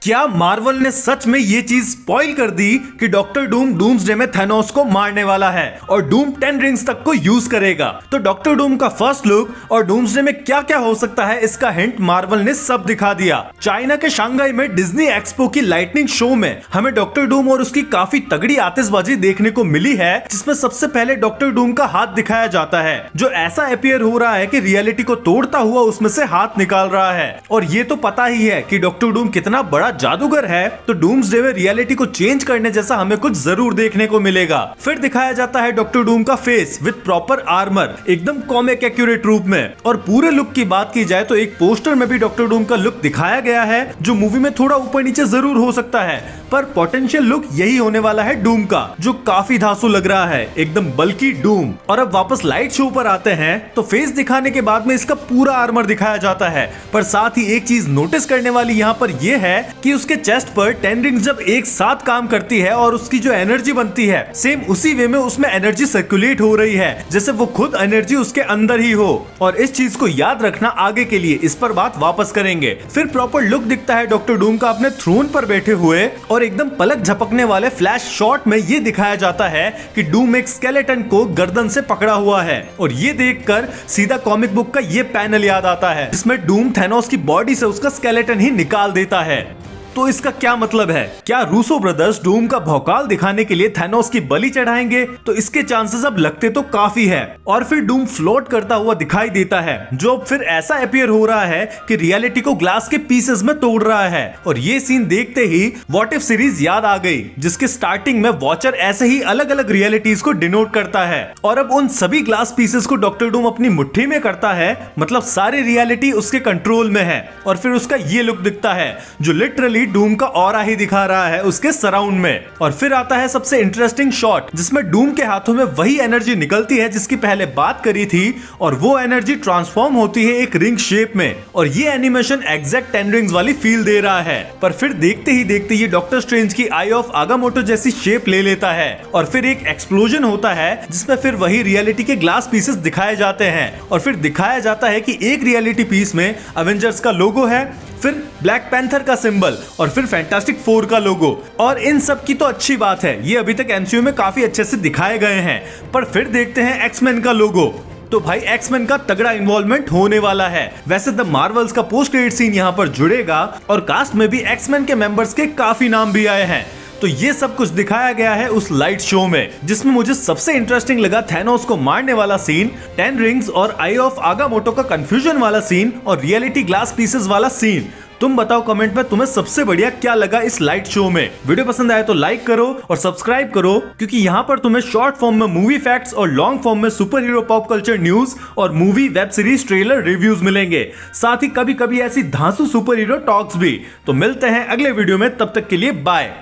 क्या मार्वल ने सच में ये चीज स्पॉइल कर दी कि डॉक्टर डूम डूम्सडे में थैनोस को मारने वाला है और डूम 10 रिंग्स तक को यूज करेगा। तो डॉक्टर डूम का फर्स्ट लुक और डूम्सडे में क्या क्या हो सकता है इसका हिंट मार्वल ने सब दिखा दिया। चाइना के शंघाई में डिज्नी एक्सपो की लाइटनिंग शो में हमें डॉक्टर डूम और उसकी काफी तगड़ी आतिशबाजी देखने को मिली है, जिसमें सबसे पहले डॉक्टर डूम का हाथ दिखाया जाता है जो ऐसा अपीयर हो रहा है कि रियलिटी को तोड़ता हुआ उसमें से हाथ निकाल रहा है। और ये तो पता ही है कि डॉक्टर डूम कितना बड़ा जादूगर है, तो डूम्सडे में रियलिटी को चेंज करने जैसा हमें कुछ जरूर देखने को मिलेगा। फिर दिखाया जाता है डॉक्टर डूम का फेस विद प्रॉपर आर्मर, एकदम कॉमिक एक्यूरेट रूप में। और पूरे लुक की बात की जाए तो एक पोस्टर में भी डॉक्टर डूम का लुक दिखाया गया है जो मूवी में थोड़ा ऊपर नीचे जरूर हो सकता है, पर पोटेंशियल लुक यही होने वाला है डूम का, जो काफी धांसू लग रहा है, एकदम बल्कि डूम। और अब वापस लाइट शो पर आते हैं तो फेस दिखाने के बाद में इसका पूरा आर्मर दिखाया जाता है, पर साथ ही एक चीज नोटिस करने वाली यहाँ पर यह है कि उसके चेस्ट पर 10 रिंग्स जब एक साथ काम करती है और उसकी जो एनर्जी बनती है सेम उसी वे में उसमें एनर्जी सर्कुलेट हो रही है, जैसे वो खुद एनर्जी उसके अंदर ही हो। और इस चीज को याद रखना आगे के लिए, इस पर बात वापस करेंगे। फिर प्रॉपर लुक दिखता है डॉक्टर डूम का अपने थ्रोन पर बैठे हुए, और एकदम पलक झपकने वाले फ्लैश शॉट में ये दिखाया जाता है कि डूम एक स्केलेटन को गर्दन से पकड़ा हुआ है। और ये देखकर सीधा कॉमिक बुक का ये पैनल याद आता है जिसमें डूम थैनोस की बॉडी से उसका स्केलेटन ही निकाल देता है। तो इसका क्या मतलब है? क्या रूसो ब्रदर्स डूम का भौकाल दिखाने के लिए थैनोस की बलि चढ़ाएंगे? तो इसके चांसेस अब लगते तो काफी है। और फिर डूम फ्लोट करता हुआ दिखाई देता है, जो अब फिर ऐसा अपीयर हो रहा है कि रियलिटी को ग्लास के पीसेस में तोड़ रहा है। और ये सीन देखते ही व्हाट इफ सीरीज याद आ गई, जिसके स्टार्टिंग में वॉचर ऐसे ही अलग अलग रियलिटीज को डिनोट करता है, और अब उन सभी ग्लास पीसेस को डॉक्टर डूम अपनी मुट्ठी में करता है, मतलब सारी रियलिटी उसके कंट्रोल में है। और फिर उसका ये लुक दिखता है जो लिटरली डूम का ऑरा ही दिखा रहा है उसके सराउंड में। और फिर आता है सबसे इंटरेस्टिंग शॉट, जिसमें डूम के हाथों में वही एनर्जी निकलती है जिसकी पहले बात करी थी, और वो एनर्जी ट्रांसफॉर्म होती है एक रिंग शेप में। और ये एनिमेशन एग्जैक्ट 10 रिंग्स वाली फील दे रहा है। पर फिर देखते ही देखते ये डॉक्टर स्ट्रेंज की आई ऑफ आगामोटो जैसी शेप ले लेता है, और फिर एक एक्सप्लोजन होता है जिसमें फिर वही रियलिटी के ग्लास पीसेस दिखाए जाते हैं। और फिर दिखाया जाता है कि एक रियलिटी पीस में अवेंजर्स का लोगो है, फिर ब्लैक पैंथर का सिंबल, और फिर फैंटास्टिक फोर का लोगो। और इन सब की तो अच्छी बात है, ये अभी तक एमसीयू में काफी अच्छे से दिखाए गए हैं। पर फिर देखते हैं एक्समैन का लोगो, तो भाई एक्समैन का तगड़ा इन्वॉल्वमेंट होने वाला है। वैसे द मार्वल्स का पोस्ट क्रेडिट सीन यहाँ पर जुड़ेगा, और कास्ट में भी एक्समैन के मेंबर्स के काफी नाम भी आए हैं। तो ये सब कुछ दिखाया गया है उस लाइट शो में, जिसमें मुझे सबसे इंटरेस्टिंग लगा थैनोस को मारने वाला सीन, 10 रिंग्स और आई ऑफ आगामोटो का कंफ्यूजन वाला सीन, और रियलिटी ग्लास पीसेस वाला सीन। तुम बताओ कमेंट में तुम्हें सबसे बढ़िया क्या लगा इस लाइट शो में। वीडियो पसंद आए तो लाइक करो और सब्सक्राइब करो, क्योंकि यहाँ पर तुम्हें शॉर्ट फॉर्म में मूवी फैक्ट्स और लॉन्ग फॉर्म में super hero pop culture news और movie web series trailer reviews मिलेंगे, साथ ही कभी कभी ऐसी धांसू सुपर हीरो टॉक्स भी। तो मिलते हैं अगले वीडियो में, तब तक के लिए बाय।